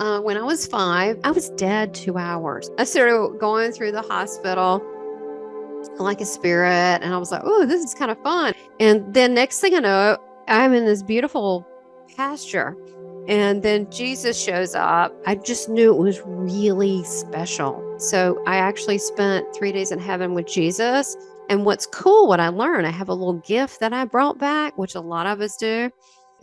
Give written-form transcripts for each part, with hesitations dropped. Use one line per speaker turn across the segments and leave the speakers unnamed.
When I was 5, I was dead 2 hours. I started going through the hospital like a spirit, and I was like, oh, this is kind of fun. And then next thing I know, I'm in this beautiful pasture. And then Jesus shows up. I just knew it was really special. So I actually spent 3 days in heaven with Jesus. And what's cool, what I learned, I have a little gift that I brought back, which a lot of us do.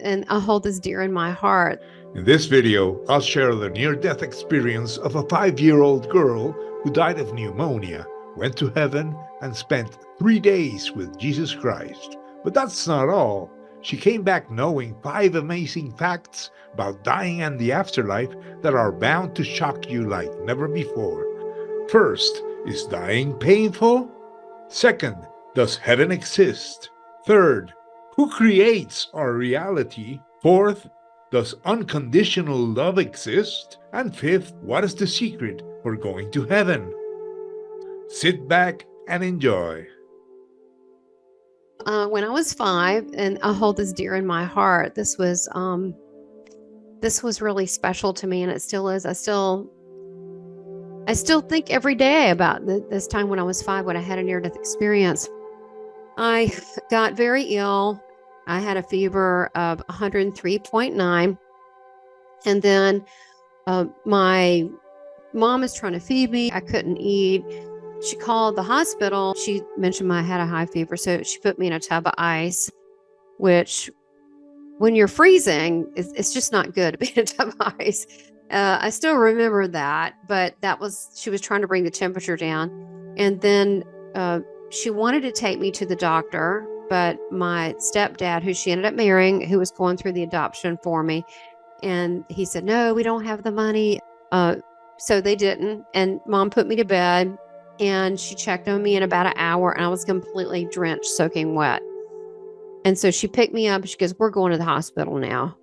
And I hold this dear in my heart.
In this video, I'll share the near-death experience of a 5-year-old girl who died of pneumonia, went to heaven, and spent 3 days with Jesus Christ. But that's not all. She came back knowing 5 amazing facts about dying and the afterlife that are bound to shock you like never before. First, is dying painful? Second, does heaven exist? Third, who creates our reality? Fourth, does unconditional love exist? And fifth, what is the secret for going to heaven? Sit back and enjoy.
When I was 5, and I hold this dear in my heart, this was really special to me, and it still is. I still think every day about this time when I was 5, when I had a near-death experience. I got very ill. I had a fever of 103.9, and then my mom was trying to feed me. I couldn't eat. She called the hospital. She mentioned I had a high fever, so she put me in a tub of ice, which when you're freezing, it's just not good to be in a tub of ice. I still remember that, but she was trying to bring the temperature down. And then she wanted to take me to the doctor, but my stepdad, who she ended up marrying, who was going through the adoption for me, and he said, no, we don't have the money. So they didn't. And Mom put me to bed, and she checked on me in about an hour, and I was completely drenched, soaking wet. And so she picked me up, and she goes, we're going to the hospital now.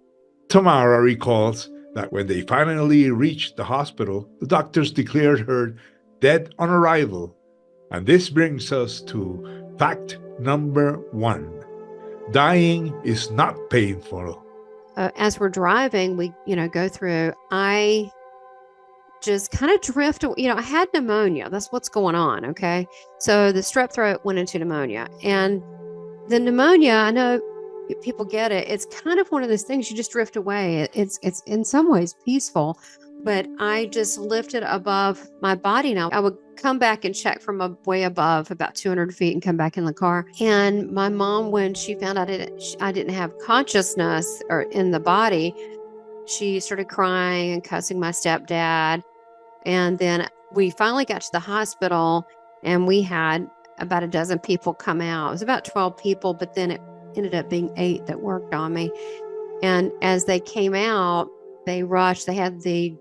Tamara recalls that when they finally reached the hospital, the doctors declared her dead on arrival. And this brings us to fact number 1. Dying is not painful.
As we're driving, we, go through, I just kind of drift. I had pneumonia. That's what's going on. Okay. So the strep throat went into pneumonia, and the pneumonia, I know people get it. It's kind of one of those things you just drift away. It's in some ways peaceful, but I just lifted above my body. Now I would come back and check from way above, about 200 feet, and come back in the car. And my mom, when she found out I didn't have consciousness or in the body, she started crying and cussing my stepdad. And then we finally got to the hospital, and we had about a dozen people come out. It was about 12 people, but then it ended up being 8 that worked on me. And as they came out, they rushed. They had the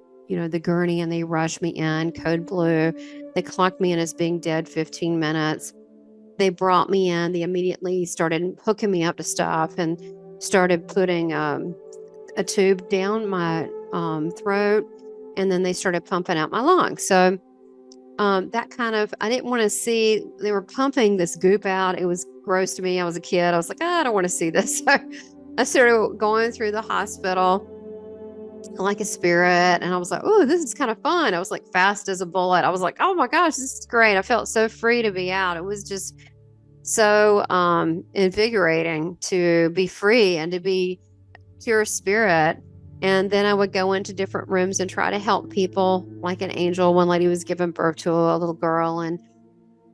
gurney, and they rushed me in, code blue. They clocked me in as being dead 15 minutes. They brought me in. They immediately started hooking me up to stuff and started putting a tube down my throat. And then they started pumping out my lungs. So that kind of, I didn't want to see, they were pumping this goop out. It was gross to me. I was a kid. I was like, I don't want to see this. So I started going through the hospital like a spirit. And I was like, oh, this is kind of fun. I was like fast as a bullet. I was like, oh my gosh, this is great. I felt so free to be out. It was just so invigorating to be free and to be pure spirit. And then I would go into different rooms and try to help people like an angel. One lady was giving birth to a little girl,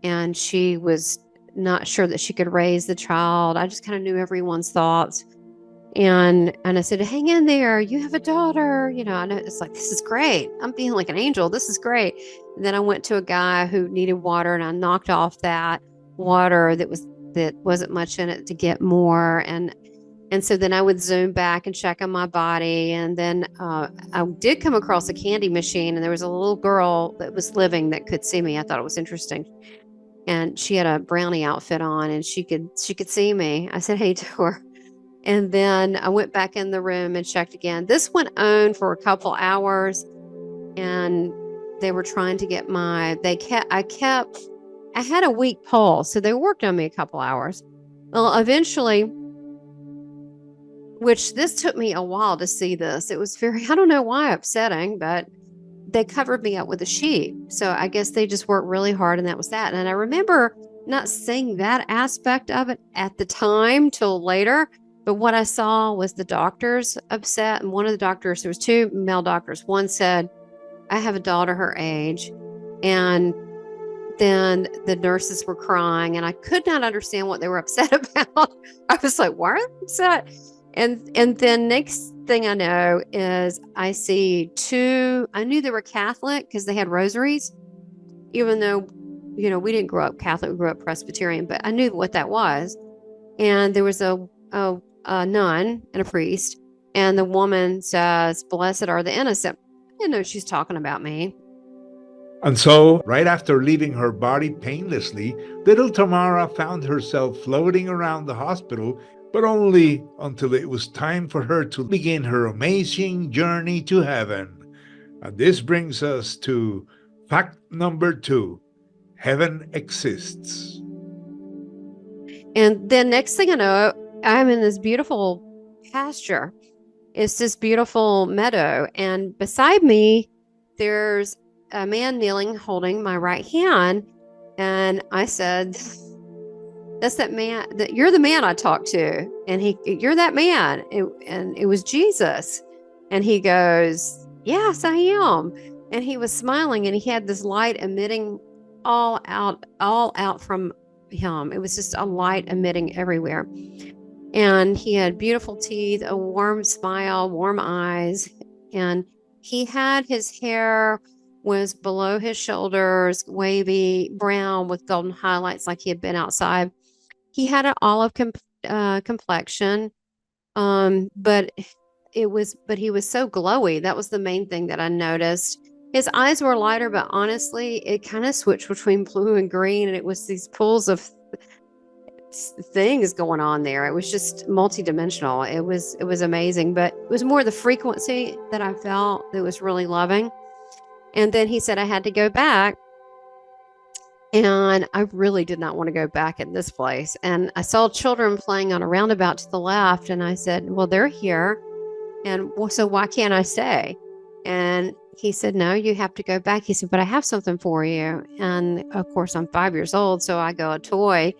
and she was not sure that she could raise the child. I just kind of knew everyone's thoughts. And I said, hang in there. You have a daughter. I know, it's like, this is great. I'm being like an angel. This is great. And then I went to a guy who needed water, and I knocked off that water that wasn't much in it to get more. And so then I would zoom back and check on my body. And then I did come across a candy machine, and there was a little girl that was living that could see me. I thought it was interesting. And she had a brownie outfit on, and she could see me. I said, hey to her. And then I went back in the room and checked again. This went on for a couple hours, and they were trying to get I had a weak pulse, so they worked on me a couple hours. Well, eventually, which this took me a while to see this. It was very, I don't know why, upsetting, but they covered me up with a sheet. So I guess they just worked really hard, and that was that. And I remember not seeing that aspect of it at the time till later. But what I saw was the doctors upset. And one of the doctors, there was two male doctors. One said, I have a daughter her age. And then the nurses were crying, and I could not understand what they were upset about. I was like, why are they upset? And then next thing I know is I see two, I knew they were Catholic because they had rosaries, even though, we didn't grow up Catholic, we grew up Presbyterian, but I knew what that was. And there was a nun and a priest, and the woman says, blessed are the innocent. I didn't know she's talking about me.
And so, right after leaving her body painlessly, little Tamara found herself floating around the hospital, but only until it was time for her to begin her amazing journey to heaven. And this brings us to fact number 2. Heaven exists.
And then next thing I know, I'm in this beautiful pasture. It's this beautiful meadow. And beside me, there's a man kneeling, holding my right hand. And I said, that's that man, that you're the man I talked to. And you're that man. And it was Jesus. And he goes, yes, I am. And he was smiling, and he had this light emitting all out from him. It was just a light emitting everywhere. And he had beautiful teeth, a warm smile, warm eyes. And he had his hair was below his shoulders, wavy, brown with golden highlights like he had been outside. He had an olive complexion, but he was so glowy. That was the main thing that I noticed. His eyes were lighter, but honestly, it kind of switched between blue and green, and it was these pools of things going on there. It was just multidimensional. It was amazing, but it was more the frequency that I felt that was really loving. And then he said I had to go back, and I really did not want to go back in this place. And I saw children playing on a roundabout to the left, and I said, well, they're here, and so why can't I stay? And he said, no, you have to go back. He said, but I have something for you. And of course, I'm 5 years old, so I go, a toy.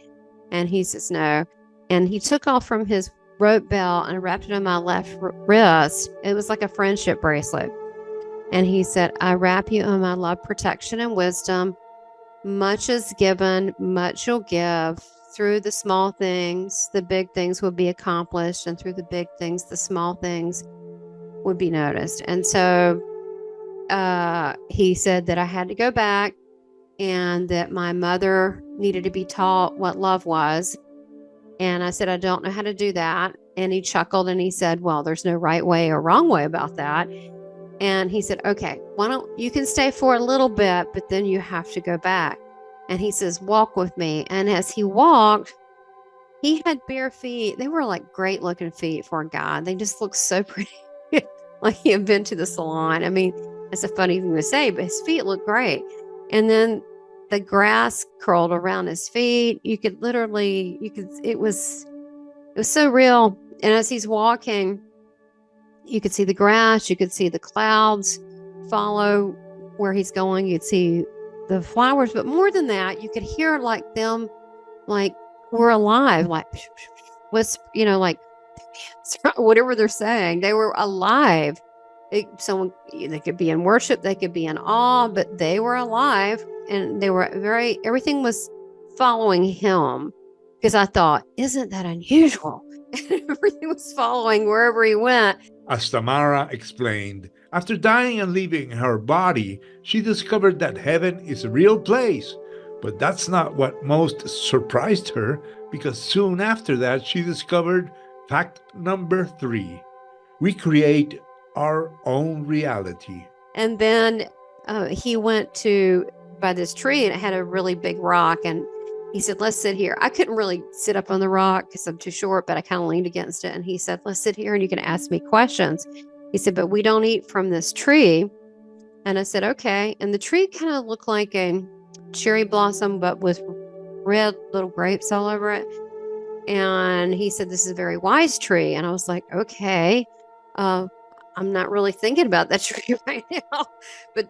And he says, no. And he took off from his rope belt and wrapped it on my left wrist. It was like a friendship bracelet. And he said, I wrap you in my love, protection, and wisdom. Much is given, much you'll give. Through the small things, the big things will be accomplished. And through the big things, the small things would be noticed. And so he said that I had to go back, and that my mother needed to be taught what love was. And I said, I don't know how to do that. And he chuckled, and he said, well, there's no right way or wrong way about that. And he said, okay, why don't you can stay for a little bit, but then you have to go back. And he says, walk with me. And as he walked, he had bare feet. They were like great looking feet for a guy. They just looked so pretty. Like he had been to the salon. I mean, it's a funny thing to say, but his feet looked great. And then the grass curled around his feet. It was so real. And as he's walking, you could see the grass, you could see the clouds follow where he's going. You'd see the flowers, but more than that, you could hear like them, like we're alive, like like whatever they're saying, they were alive. They could be in worship, they could be in awe, but they were alive, and they were everything was following him, because I thought, isn't that unusual? Everything was following wherever he went.
As Tamara explained, after dying and leaving her body, she discovered that heaven is a real place. But that's not what most surprised her, because soon after that, she discovered fact number 3. We create our own reality.
And then he went by this tree, and it had a really big rock, and he said, let's sit here. I couldn't really sit up on the rock because I'm too short, but I kind of leaned against it. And he said, let's sit here and you can ask me questions. He said, but we don't eat from this tree. And I said, okay. And the tree kind of looked like a cherry blossom, but with red little grapes all over it. And he said, this is a very wise tree. And I was like, okay, I'm not really thinking about that tree right now, but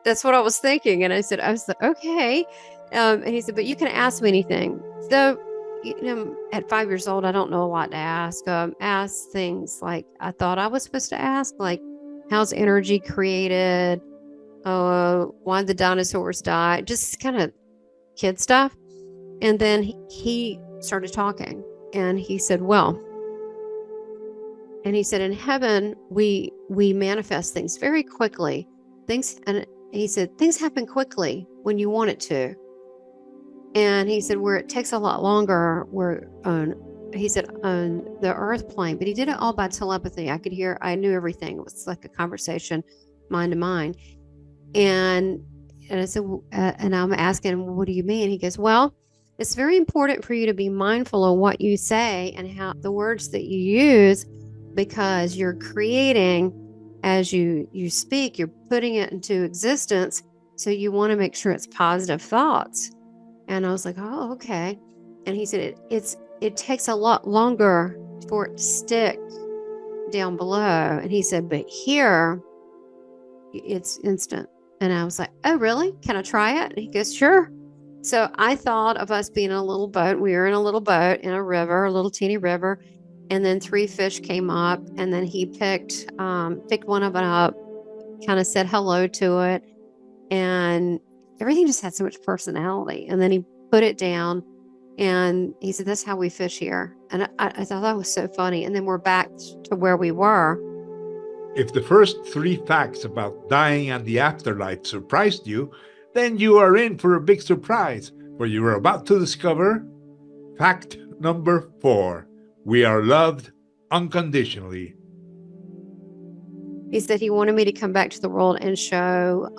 that's what I was thinking. And I was like, okay. And he said, but you can ask me anything. So, at 5 years old, I don't know a lot to ask. Ask things like I thought I was supposed to ask, like, how's energy created? Why did the dinosaurs die? Just kind of kid stuff. And then he started talking, and he said, well, and he said, in heaven, we manifest things very quickly. And he said, things happen quickly when you want it to. And he said, where it takes a lot longer, he said, on the earth plane, but he did it all by telepathy. I knew everything. It was like a conversation, mind to mind. And I said, and I'm asking him, well, what do you mean? He goes, well, it's very important for you to be mindful of what you say and how the words that you use, because you're creating as you speak, you're putting it into existence. So you want to make sure it's positive thoughts. And I was like, oh, okay. And he said, it takes a lot longer for it to stick down below. And he said, but here it's instant. And I was like, oh, really? Can I try it? And he goes, sure. So I thought of us being in a little boat. We were in a little boat in a river, a little teeny river. And then 3 fish came up, and then he picked one of them up, kind of said hello to it. And everything just had so much personality. And then he put it down, and he said, that's how we fish here. And I thought that was so funny. And then we're back to where we were.
If the first 3 facts about dying and the afterlife surprised you, then you are in for a big surprise, for you are about to discover fact number 4. We are loved unconditionally.
He said he wanted me to come back to the world and show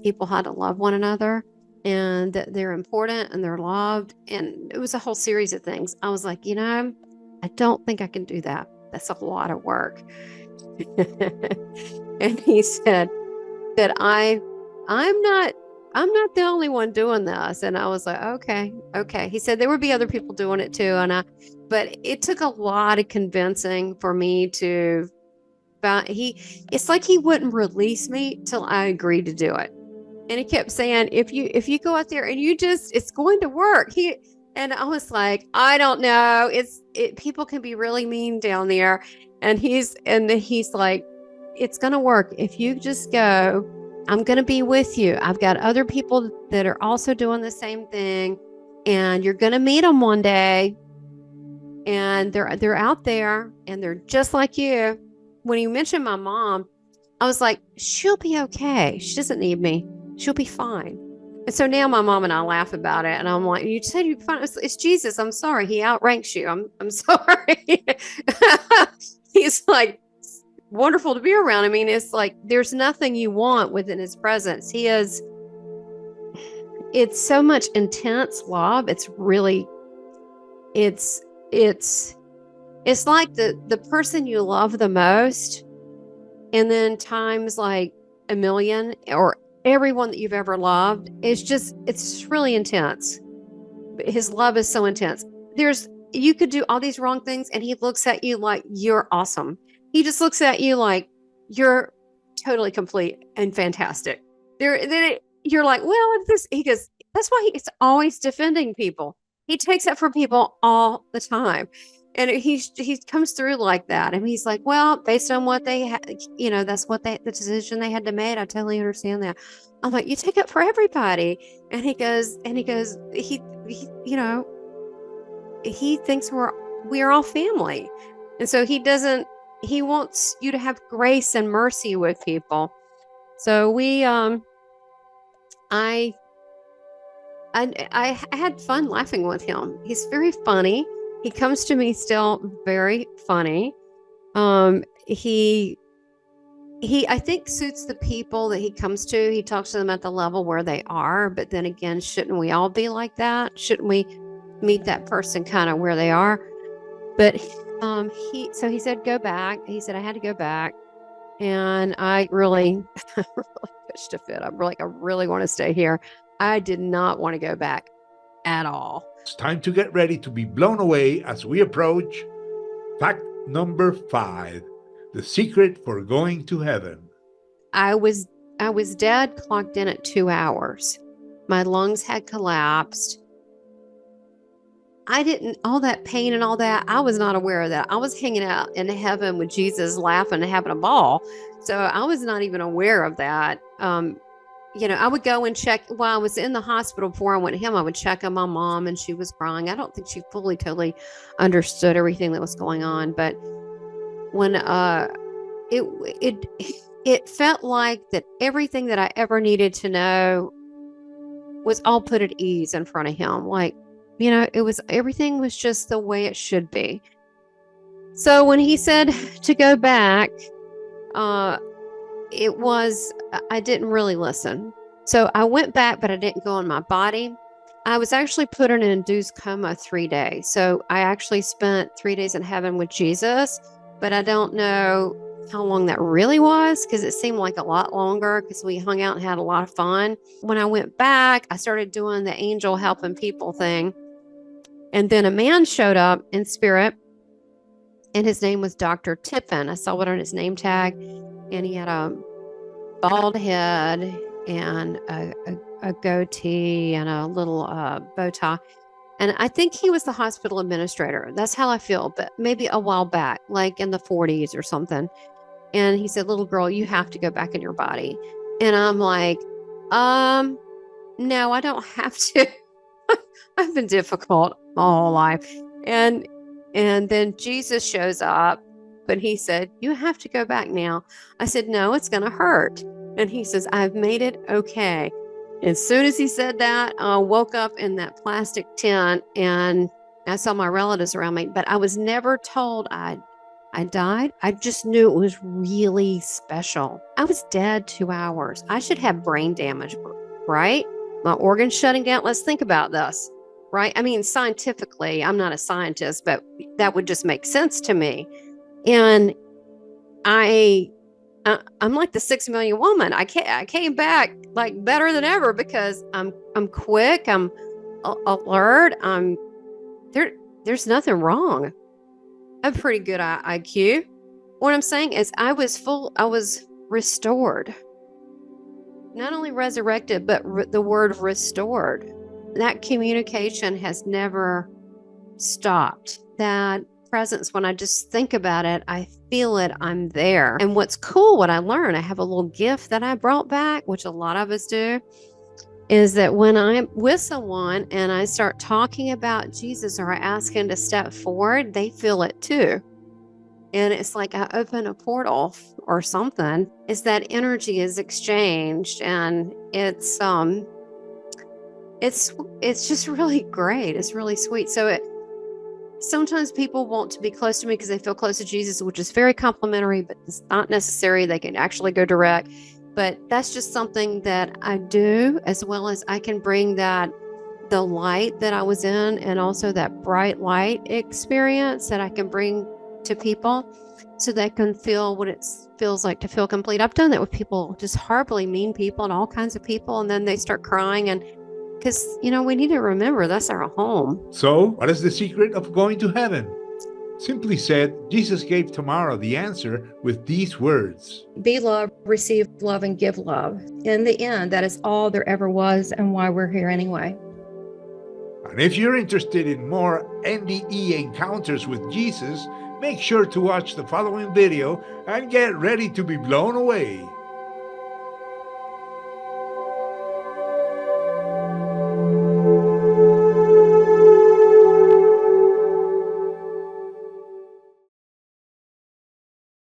people how to love one another, and that they're important and they're loved. And it was a whole series of things. I was like, I don't think I can do that. That's a lot of work. And he said that I'm not the only one doing this. And I was like, okay. He said there would be other people doing it too. But it took a lot of convincing for me to, it's like he wouldn't release me till I agreed to do it. And he kept saying, if you go out there and it's going to work. And I was like, I don't know. People can be really mean down there. And he's like, it's going to work. If you just go, I'm going to be with you. I've got other people that are also doing the same thing, and you're going to meet them one day. And they're out there, and they're just like you. When you mentioned my mom, I was like, she'll be okay. She doesn't need me. She'll be fine. And so now my mom and I laugh about it. And I'm like, you said you'd be fine. It's Jesus. I'm sorry. He outranks you. I'm sorry. He's like wonderful to be around. I mean, it's like there's nothing you want within his presence. It's so much intense love. It's really, it's like the person you love the most, and then times like a million, or everyone that you've ever loved. It's just really intense. His love is so intense. You could do all these wrong things, and he looks at you like you're awesome. He just looks at you like you're totally complete and fantastic. You're like, well, he goes, that's why he's always defending people. He takes it for people all the time. And he comes through like that. And he's like, well, based on what they had, that's the decision they had to make. I totally understand that. I'm like, you take it for everybody. And he goes, he thinks we're all family. And so he wants you to have grace and mercy with people. So I had fun laughing with him. He's very funny. He comes to me still very funny. He I think suits the people that he comes to. He talks to them at the level where they are. But then again, shouldn't we all be like that? Shouldn't we meet that person kind of where they are? But he said, go back. He said, I had to go back. And I really, really pitched a fit. I really want to stay here. I did not want to go back at all.
It's time to get ready to be blown away as we approach fact number 5, the secret for going to heaven.
I was dead, clocked in at 2 hours. My lungs had collapsed. All that pain and all that, I was not aware of that. I was hanging out in heaven with Jesus, laughing and having a ball. So I was not even aware of that. I would go and check while I was in the hospital before I went to him. I would check on my mom, and she was crying. I don't think she totally understood everything that was going on. But when it felt like that everything that I ever needed to know was all put at ease in front of him. Like, everything was just the way it should be. So when he said to go back, I didn't really listen. So I went back, but I didn't go in my body. I was actually put in an induced coma 3 days. So I actually spent 3 days in heaven with Jesus, but I don't know how long that really was, because it seemed like a lot longer, because we hung out and had a lot of fun. When I went back, I started doing the angel helping people thing. And then a man showed up in spirit, and his name was Dr. Tiffin. I saw it on his name tag, and he had a bald head and a goatee and a little bow tie. And I think he was the hospital administrator. That's how I feel, but maybe a while back, like in the 40s or something. And he said, "Little girl, you have to go back in your body." And I'm like, no, I don't have to. I've been difficult my whole life. And then Jesus shows up, but he said, "You have to go back now." I said, "No, it's going to hurt." And he says, "I've made it okay." As soon as he said that, I woke up in that plastic tent, and I saw my relatives around me, but I was never told I died. I just knew it was really special. I was dead 2 hours. I should have brain damage, right? My organs shutting down. Let's think about this, right? I mean, scientifically, I'm not a scientist, but that would just make sense to me. And I'm like the 6 million woman. I came back like better than ever, because I'm quick. I'm alert. There's nothing wrong. I have pretty good IQ. What I'm saying is I was restored. Not only resurrected, but the word restored. That communication has never stopped. That presence, when I just think about it, I feel it, I'm there. And what's cool, what I learned, I have a little gift that I brought back, which a lot of us do, is that when I'm with someone and I start talking about Jesus, or I ask him to step forward, they feel it too. And it's like I open a portal or something. It's that energy is exchanged, and it's just really great. It's really sweet. So sometimes people want to be close to me because they feel close to Jesus, which is very complimentary, but it's not necessary. They can actually go direct. But that's just something that I do, as well as I can bring the light that I was in, and also that bright light experience that I can bring to people, so they can feel what it feels like to feel complete. I've done that with people, just horribly mean people and all kinds of people, and then they start crying, and because, we need to remember that's our home.
So, what is the secret of going to heaven? Simply said, Jesus gave Tamara the answer with these words:
be love, receive love, and give love. In the end, that is all there ever was, and why we're here anyway.
And if you're interested in more NDE encounters with Jesus, make sure to watch the following video and get ready to be blown away.